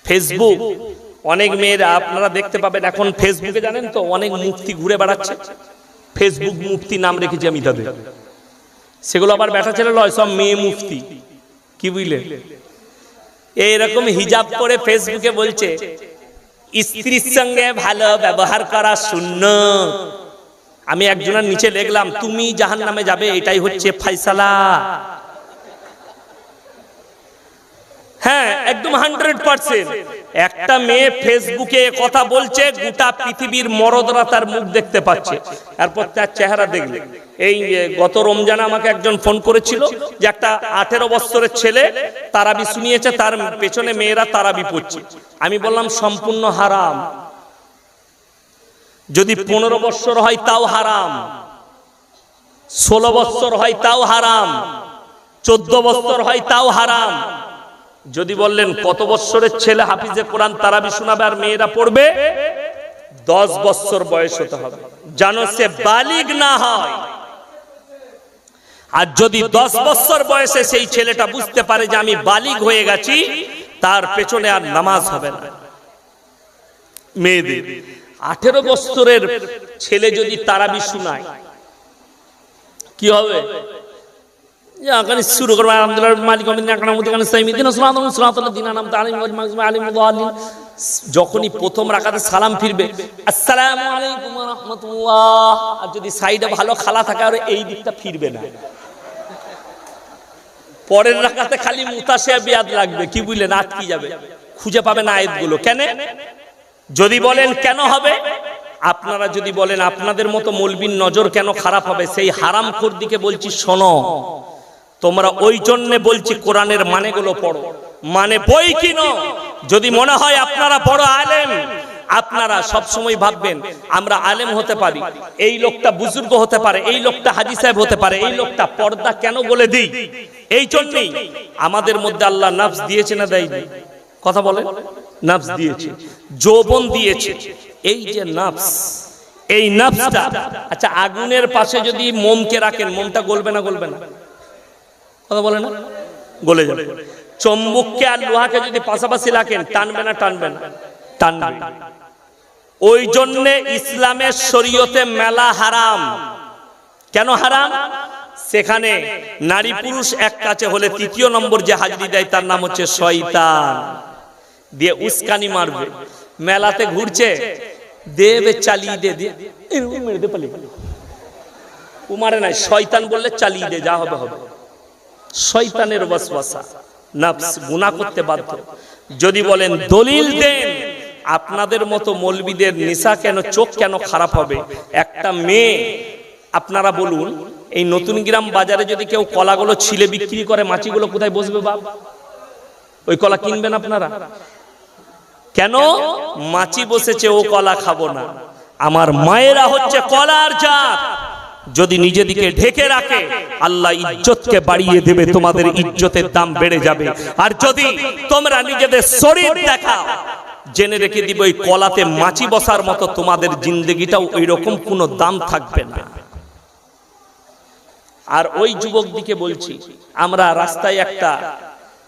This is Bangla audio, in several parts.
ফেসবুক, অনেক মেয়েরা আপনারা দেখতে পাবেন এখন ফেসবুকে, জানেন তো অনেক মুফতি ঘুরে বেড়াচ্ছে, ফেসবুক মুফতি নাম রেখেছি আমি তাদের, সেগুলো আবার বেটা ছেলে লয়, সব মেয়ে মুফতি। কি বুঝলেন? এইরকম হিজাব করে ফেসবুকে বলছে স্ত্রীর সঙ্গে ভালো ব্যবহার করা সুন্নাত। আমি একজনের নিচে লিখলাম তুমি জাহান্নামে যাবে, এটাই হচ্ছে ফয়সালা। হ্যাঁ, একদম 100%। একটা মেয়ে ফেসবুকে কথা বলছে, গোটা পৃথিবীর মরদরা তার মুখ দেখতে পাচ্ছে, এরপর তার চেহারা দেখলে। এই গত রমজানে আমাকে একজন ফোন করেছিল যে একটা 18 বছরের ছেলে তারাবি শুনিয়েছে, তার পেছনে মেয়েরা তারাবি পড়ছে। আমি বললাম সম্পূর্ণ হারাম, যদি 15 বছর হয় তাও হারাম, 16 বছর হয় তাও হারাম, 14 বছর হয় তাও হারাম। যদি বললেন কত বছরের ছেলে হাফিজে কোরআন তারাবি শোনাবে আর মেয়েরা পড়বে, 10 বছর বয়স হতে হবে, জানো সে বালিগ না হয়। আর যদি 10 বছর বয়সে সেই ছেলেটা বুঝতে পারে যে আমি বালিগ হয়ে গেছি, তার পেছনে আর নামাজ হবে না। মেয়েদের 18 বছরের ছেলে যদি তারাবি শোনায় কি হবে? শুরু করবো যখনই প্রথম রাকাতে সালাম ফিরবে আসসালামু আলাইকুম ওয়া রাহমাতুল্লাহ, আর যদি সাইডে ভালো খালা থাকে আর এই দিকটা ফিরবে না, পরের রাকাতে খালি মুতাশাবিহাত লাগবে। কি বুঝলেন? আটকে যাবে, খুঁজে পাবে না আয়াতগুলো। কেন? যদি বলেন কেন হবে, আপনারা যদি বলেন আপনাদের মতো মৌলবীর নজর কেন খারাপ হবে, সেই হারামখোর দিকে বলছি শোনো, তোমরা ওই জন্য বলছি কোরআনের মানেগুলো পড়ো, মানে বই কিনো। যদি মনে হয় আপনারা বড় আলেম, আপনারা সব সময় ভাববেন আমরা আলেম হতে পারি, এই লোকটা বুজুর্গ হতে পারে, এই লোকটা হাজী সাহেব হতে পারে, এই লোকটা পর্দা কেন বলে দিই। এই জন্যই আমাদের মধ্যে আল্লাহ নফস দিয়েছে না দেয়নি? কথা বলেন, নফস দিয়েছে, যৌবন দিয়েছে। এই যে নফস, এই নফসটা, আচ্ছা আগুনের পাশে যদি মোমকে রাখেন, মোমটা গলবে না গলবে না? কথা বলে না? গলে যাবে। চুম্বককে আর লোহাকে যদি পাশাপাশি রাখেন, টানবে না টানবে না? টানবে। ওই জন্য ইসলামের শরীয়তে মেলা হারাম। কেন হারাম? সেখানে নারী পুরুষ এক কাছে হলে তৃতীয় নম্বর যে হাজিরি দেয় তার নাম হচ্ছে শয়তান, দিয়ে উস্কানি মারবে। মেলাতে ঘুরছে, দেবে চালিয়ে দে, মেরে দে, পালিয়ে ও মারে নাই, শয়তান বললে চালিয়ে দে, যা হবে হবে। শয়তানের ওয়াসওয়াসা, নফস গুনাহ করতে বাধ্য। যদি বলেন দলিল দেন, আপনাদের মতো মৌলবীদের নিশা কেন, চোখ কেন খারাপ হবে? একটা মেয়ে, আপনারা বলুন, এই নতুন গ্রাম বাজারে যদি কেউ কলাগুলো ছিলে বিক্রি করে, মাছিগুলো কোথায় বসবে বাপ? ওই কলা কিনবেন আপনারা? কেন? মাছি বসেছে, ও কলা খাবো না। আমার মায়েরা হচ্ছে কলার জাত, যদি নিজেদিকে ঢেকে রাখে আল্লাহ ইজ্জতকে বাড়িয়ে দেবে, তোমাদের ইজ্জতের দাম বেড়ে যাবে। আর যদি তোমরা নিজেদের শরীর দেখাও, জেনে রেখে দিব ওই কলাতে মাছি বসার মতো তোমাদের জিন্দেগিটাও ওই রকম কোনো দাম থাকবে না। আর ওই যুবক দিকে বলছি, আমরা রাস্তায় একটা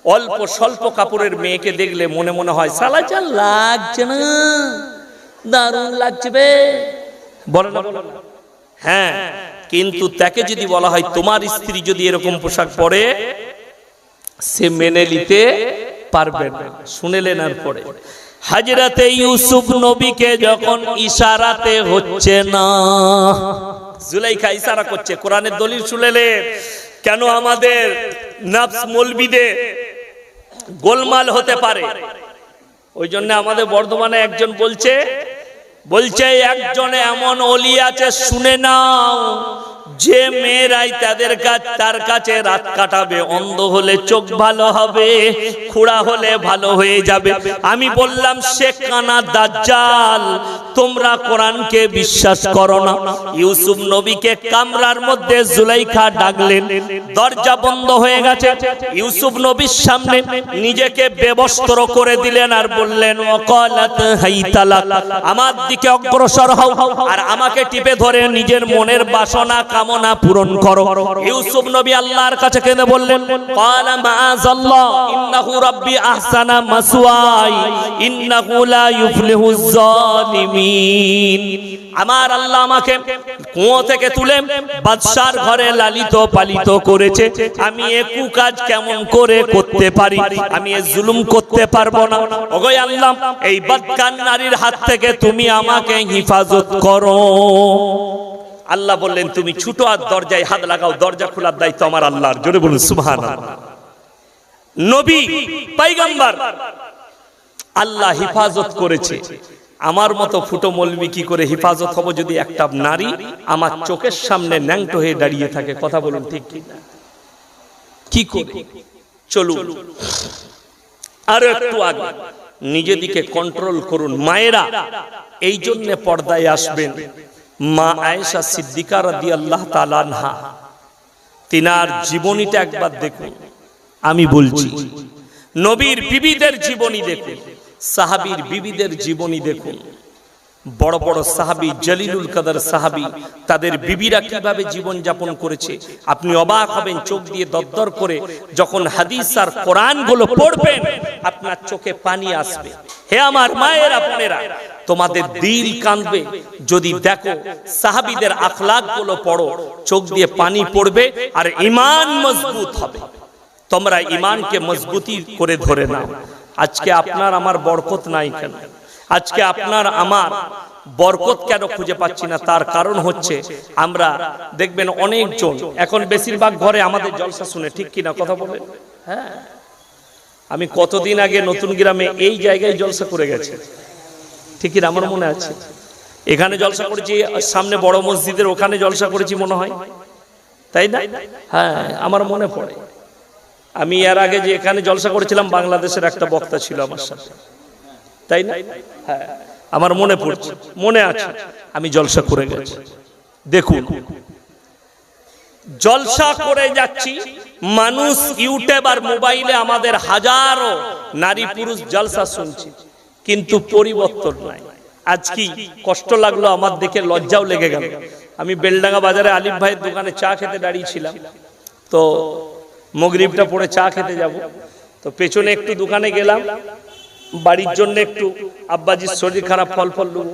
অল্প স্বল্প কাপড়ের মেয়েকে দেখলে মনে মনে হয় সালা যা লাগছে না, দারুণ লাগছে, বলে না? হ্যাঁ, কিন্তু তাকে যদি বলা হয় তোমার স্ত্রী যদি এরকম পোশাক পরে, সে মেনে নিতে পারবে না। শুনেলেন? আর পরে হযরতে ইউসুফ নবীকে যখন ইশারাতে হচ্ছে না, জুলাইখা ইশারা করছে, কোরআনের দলিল শুনেলেন? কেন আমাদের নফস মৌলবীদের গোলমাল হতে পারে? ওই জন্য আমাদের বর্ধমানে একজন বলছে একজনে এমন ওলি আছে, শুনে নাও, যে মেয়েরাই তার কাছে রাত কাটাবে, অন্ধ হলে চোখ ভালো হবে, খুড়া হলে ভালো হয়ে যাবে। আমি বললাম সে কানা দাজ্জাল, তোমরা কোরআনকে বিশ্বাস করো না। ইউসুফ নবীকে কামরার মধ্যে জুলাইখা ডাকলেন, দরজা বন্ধ হয়ে গেছে, ইউসুফ নবীর সামনে নিজেকে বেবস্ত্র করে দিলেন আর বললেন ওয়াকালাত হাইতালাক, আমার দিকে অগ্রসর হও, আর আমাকে টিপে ধরে নিজের মনের বাসনা কামনা পূরণ করো। ইউসুফ নবী আল্লাহর কাছে কেঁদে বললেন, ক্বালা মাআযাল্লাহ ইন্নাহু রাব্বি আহসানা মাসওয়াই ইন্নাহু লা ইউফলিহুজ জালিমিন। আমার আল্লাহ আমাকে কুয়ো থেকে তুলে বাদশার ঘরে লালিত পালিত করেছে, আমি একু কাজ কেমন করে করতে পারি, আমি এ জুলুম করতে পারবো না। ওগো আল্লাহ, এই বদকার নারীর হাত থেকে তুমি আমাকে হিফাজত করো। আল্লাহ বললেন, তুমি ছুটো আর দরজায় হাত লাগাও, দরজা খোলার দায়িত্ব আমার আল্লাহর। জোরে বলুন সুবহানাল্লাহ। নবী পয়গম্বর আল্লাহ হিফাজত করেছে, আমার মতো ফুটো মৌলবি কি করে হিফাজত হব যদি একটা নারী আমার চোখের সামনে ন্যাংটো হয়ে দাঁড়িয়ে থাকে? কথা বলুন ঠিক কি না? কি করে চলুন আর একটু আগে, নিজেদিকে কন্ট্রোল করুন। মায়েরা এই জন্য পর্দায় আসবেন। মা আয়েশা সিদ্দিকা রাদিয়াল্লাহু তাআলা আনহা, তিনার জীবনীটা একবার দেখুন। আমি বলছি, নবীর বিবিদের জীবনী দেখুন, সাহাবীর বিবিদের জীবনী দেখুন। বড় বড় সাহাবী, জলিলুল কদর সাহাবী, তাদের বিবিরা কিভাবে জীবন যাপন করেছে আপনি অবাক হবেন। চোখ দিয়ে দরদর করে যখন হাদিস আর কোরআন গুলো পড়বেন, আপনার চোখে পানি আসবে। হে আমার মায়েরা বোনেরা, তোমাদের দিল কাঁদবে যদি দেখো সাহাবীদের আখলাক গুলো পড়ো, চোখ দিয়ে পানি পড়বে আর ঈমান মজবুত হবে। তোমরা ঈমানকে মজবুতি করে ধরে নাও। আজকে আপনার আমার বরকত নাই কেন? আজকে আপনার আমার বরকত কেন খুঁজে পাচ্ছি না? তার কারণ হচ্ছে আমরা দেখবেন অনেকজন এখন বেশিরভাগ ঘরে আমাদের জলসা শুনে, ঠিক কিনা কথা বলে? হ্যাঁ, আমি কতদিন আগে নতুন গ্রামে এই জায়গায় জলসা করে গেছি, ঠিক কিনা? আমার মনে আছে এখানে জলসা করেছি, সামনে বড় মসজিদের ওখানে জলসা করেছি মনে হয়, তাই না? হ্যাঁ, আমার মনে পড়ে। আমি এর আগে যে এখানে জলসা করেছিলাম, বাংলাদেশের একটা বক্তা ছিল আমার সাথে, তাই না? হ্যাঁ, আমার মনে পড়ছে, মনে আছে আমি জলসা করে গেছি। দেখুন, জলসা করে যাচ্ছি, মানুষ ইউটিউব আর মোবাইলে আমাদের হাজারো নারী পুরুষ জলসা শুনছে, কিন্তু পরিবর্তন নাই। আজ কি কষ্ট লাগলো আমার, দেখে লজ্জাও লেগে গেল। আমি বেলডাঙ্গা বাজারে আলিফ ভাইয়ের দোকানে চা খেতে দাঁড়িয়েছিলাম, তো মাগরিবটা পড়ে চা খেতে যাব, তো পেছনে একটু দোকানে গেলাম, বাড়ির জন্য একটু আব্বাজির শরীর খারাপ, ফল ফল নেব।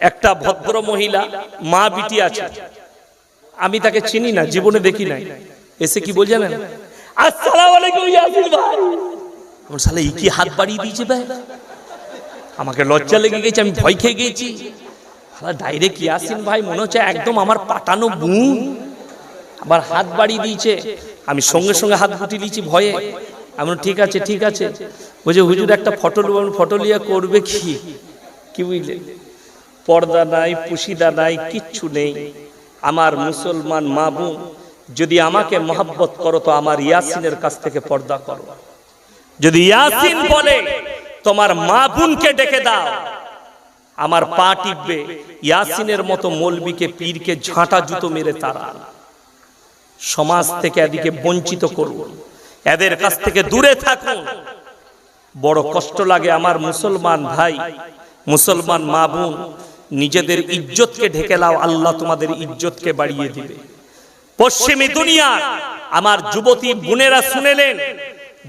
একটা ভদ্র মহিলা, মা বিটি আছে, আমি তাকে চিনি না, জীবনে দেখি নাই, এসে কি বল জানেন? আসসালামু আলাইকুম ইয়াসিন ভাই। আমার শালা এই কি হাত বাড়িয়ে দিয়েছে ভাই, আমাকে লজ্জা লেগে গেছে, আমি ভয় খেয়ে গেছি। ডাইরেক্ট ইয়াসিন ভাই, মনে হচ্ছে একদম আমার পাটানো বোন, আবার হাত বাড়িয়ে দিয়েছে। আমি সঙ্গে সঙ্গে হাত গুটি দিয়েছি ভয়ে। আমি ঠিক আছে ঠিক আছে। বুঝে হুজুর একটা ফটো নেবেন, ফটো লিয়া করবে কি? কি বুঝলে? পর্দা নাই, পুশিদা নাই, কিচ্ছু নেই। আমার মুসলমান মা বোন, যদি আমাকে মহব্বত করো তো আমার ইয়াসিনের কাছ থেকে পর্দা করো। যদি ইয়াসিন বলে তোমার মা বোনকে ডেকে দাও, আমার পা টিপবে। ইয়াসিনের মতো মৌলবীকে, পীরকে ঝাঁটা জুতো মেরে তারা সমাজ থেকে এদিকে বঞ্চিত করুন, এদের কাছ থেকে দূরে থাকুন। বড় কষ্ট লাগে আমার মুসলমান ভাই, মুসলমান মা বোন, নিজেদের ইজ্জতকে ঢেকে লাও, আল্লাহ তোমাদের ইজ্জতকে বাড়িয়ে দিবে। পশ্চিমী দুনিয়া আমার যুবতী বোনেরা শুনেলেন,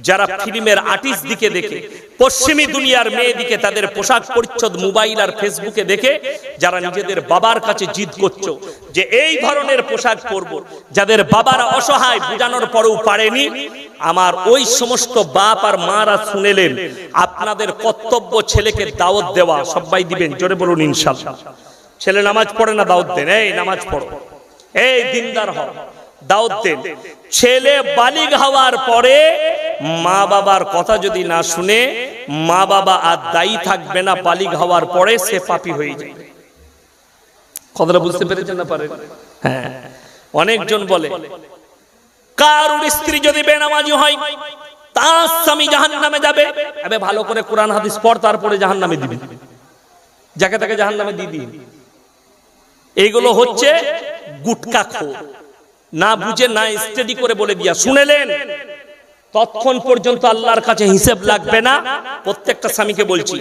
যারা ফিল্মের আর্টিস্ট দিকে দেখে, পশ্চিমী দুনিয়ার মেয়েদিকে তাদের পোশাক পরিচ্ছদ মোবাইল আর ফেসবুকে দেখে, যারা নিজেদের বাবার কাছে জিদ করছো যে এই ধরনের পোশাক পরব, যাদের বাবারা অসহায়, বোঝানোর পরেও পারেনি, আমার ওই সমস্ত বাপ আর মারা শুনেলেন, আপনাদের কর্তব্য ছেলেকে দাওয়াত দেওয়া। সবাই দিবেন, জোরে বলুন ইনশাআল্লাহ। ছেলে নামাজ পড়ে না, দাওয়াত দেন, এই নামাজ পড়ো, এই দিনদার হও, দাওয়াত দেন। ছেলে বালিগ হওয়ার পরে মা বাবার কথা যদি না শুনে, মা বাবা আর দায়ী থাকবে না। বালিগ হওয়ার পরে সে পাপী হয়ে যাবে। কথাটা বুঝতে পেরেছেন না? পারেন? হ্যাঁ, অনেকজন বলে কারুর স্ত্রী যদি বেনামাজি হয় তার স্বামী জাহান্নামে যাবে। আবে ভালো করে কোরআন হাদিস পড়, তারপরে জাহান্নামে দিবি, যাকে তাকে জাহান্নামে দিবি। এইগুলো হচ্ছে গুটকা খোর, না বুঝে না স্টাডি করে বলে দিয়া। শুনেলেন ততক্ষণ পর্যন্ত আল্লাহর কাছে হিসাব লাগবে না। প্রত্যেকটা স্বামীকে বলছি,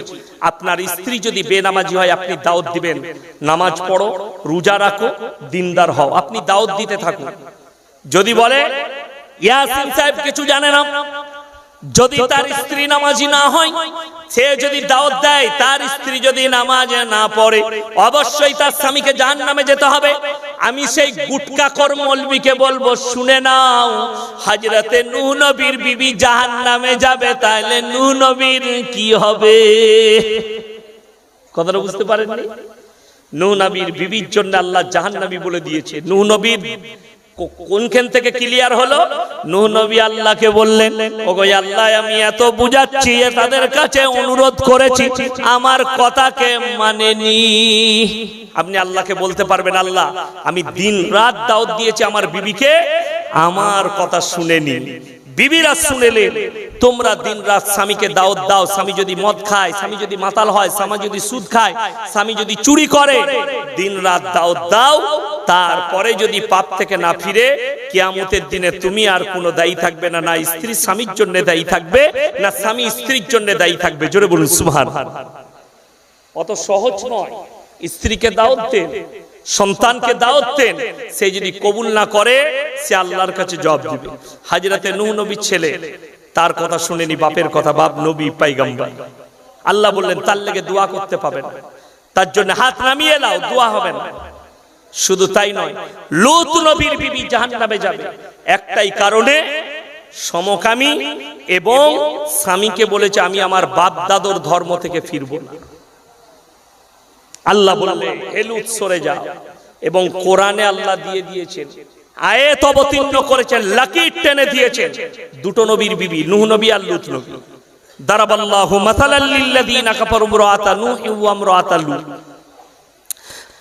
আপনার স্ত্রী যদি বেনামাজি হয় আপনি দাওয়াত দিবেন, নামাজ পড়ো, রোজা রাখো, দিনদার হও, আপনি দাওয়াত দিতে থাকুন। যদি বলে ইয়াসিন সাহেব কিছু জানে না, যদি তার স্ত্রী নামাজি না হয়, সে যদি দাওয়াত দেয়, তার স্ত্রী যদি নামাজে না পড়ে, অবশ্যই তার স্বামীকে জাহান্নামে যেতে হবে। আমি সেই গুটকাখোর মৌলবীকে বলবো, শুনে নাও, হযরতে নূহ নবীর বিবি জাহান্নামে যাবে, তাহলে নূহ নবীর কি হবে? কথাটা বুঝতে পারেননি? নূহ নবীর বিবির জন্য আল্লাহ জাহান্নামী বলে দিয়েছে। নূহ নবীর কোনখান থেকে ক্লিয়ার হলো? নূহ নবী আল্লাহকে বললেন, ওগো আল্লাহ, আমি এত বুঝাচ্ছি, তাদের কাছে অনুরোধ করেছি, আমার কথাকে মানেনি। আপনি আল্লাহকে বলতে পারবেন, আল্লাহ, আমি দিন রাত দাওয়াত দিয়েছি আমার বিবিকে, আমার কথা শুনেনি। বিবিরা শুনেলেন, তোমরা দিন রাত স্বামীকে দাওয়াত দাও, স্বামী যদি মদ খায়, স্বামী যদি মাতাল হয়, স্বামী যদি সুদ খায়, স্বামী যদি চুরি করে, দিন রাত দাওয়াত দাও, তারপরে যদি পাপ থেকে না ফিরে, কিয়ামতের দিনে তুমি আর কোনো দায়ী থাকবে না, না স্ত্রী স্বামীর জন্য দায়ী থাকবে, না স্বামী স্ত্রীর জন্য দায়ী থাকবে। জোরে বলুন সুবহানাল্লাহ। অত সহজ নয়। স্ত্রীকে দাওয়াত দেন, সন্তানকে দাওয়াত দেন, সে যদি কবুল না করে, সে আল্লাহর কাছে জবাব দিবে। হযরতে নূহ নবীর ছেলে, তার কথা শুনেনি, বাপের কথা, বাপ নবী পয়গম্বর। আল্লাহ বললেন তার লেগে দোয়া করতে পাবে না, তার জন্য হাত নামিয়ে নাও, দোয়া হবে না। শুধু তাই নয়, লূত নবীর বিবি জাহান্নামে যাবে একটাই কারণে, সমকামী, এবং স্বামীকে বলেছে আমি আমার বাপ দাদুর ধর্ম থেকে ফিরব না। আল্লাহ বললেন হে লূত সরে যাও, এবং কোরআনে আল্লাহ দিয়ে দিয়েছেন, আয়াত অবতীর্ণ করেছেন, লাকির টেনে দিয়েছেন দুটো নবীর বিবি, নূহ নবী আর লূত নবী। দারাবাল্লাহু মাসালাল লিল্লাযিনা কাফারু ইমরাআতা নূহ ওয়া ইমরাআতা লূত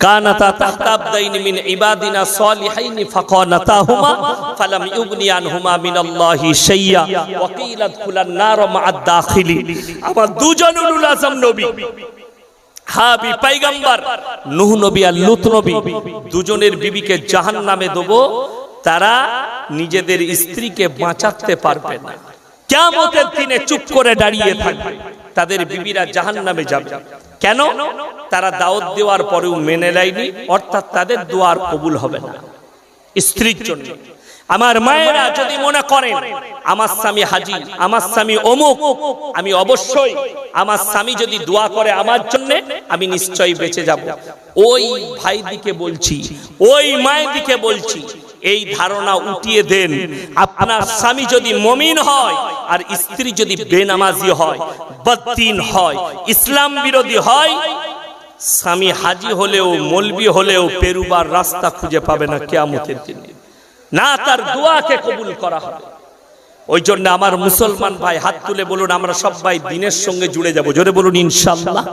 কানাতা তাহতা আবদাইনি মিন ইবাদিনা সালিহাইনি ফাকানাতাহুমা ফালাম ইউগনি আনহুমা মিনাল্লাহি শাইয়্যা ওয়া কিলা দুখুলান নার মা'আদ দাখিলিন। আমার দুজন উলুল আযম নবী, হাবি পয়গম্বর নূহ নবী আর লূত নবী, দুজনের বিবিকে জাহান্নামে দেব, তারা নিজেদের স্ত্রীকে বাঁচাতে পারবে না। কিয়ামতের দিনে চুপ করে দাঁড়িয়ে থাকবে, তাদের বিবিরা জাহান্নামে যাবে। কেন? তারা দাওয়াত দেওয়ার পরেও মেনে নেয়নি, অর্থাৎ তাদের দোয়া কবুল হবে না স্ত্রীর জন্য। আমার মায়েরা যদি মনে করেন আমার স্বামী হাজী, আমার স্বামী অমুক, আমি অবশ্যই আমার স্বামী যদি দোয়া করে আমার জন্য, আমি নিশ্চয়ই বেঁচে যাব, ওই ভাই দিকে বলছি, ওই মায়ের দিকে বলছি, এই ধারণা উঠিয়ে দেন। আপনার স্বামী যদি মুমিন হয় আর স্ত্রী যদি বেনামাজি হয়, বদদিন হয়, ইসলাম বিরোধী হয়, স্বামী হাজী হলেও মৌলবি হলেও পেরুবার রাস্তা খুঁজে পাবে না কিয়ামতের দিনে, না তার দোয়াকে কবুল করা হবে। ওই জন্য আমার মুসলমান ভাই হাত তুলে বলুন, আমরা সবাই দিনের সঙ্গে জুড়ে যাব। জোরে বলুন ইনশাআল্লাহ।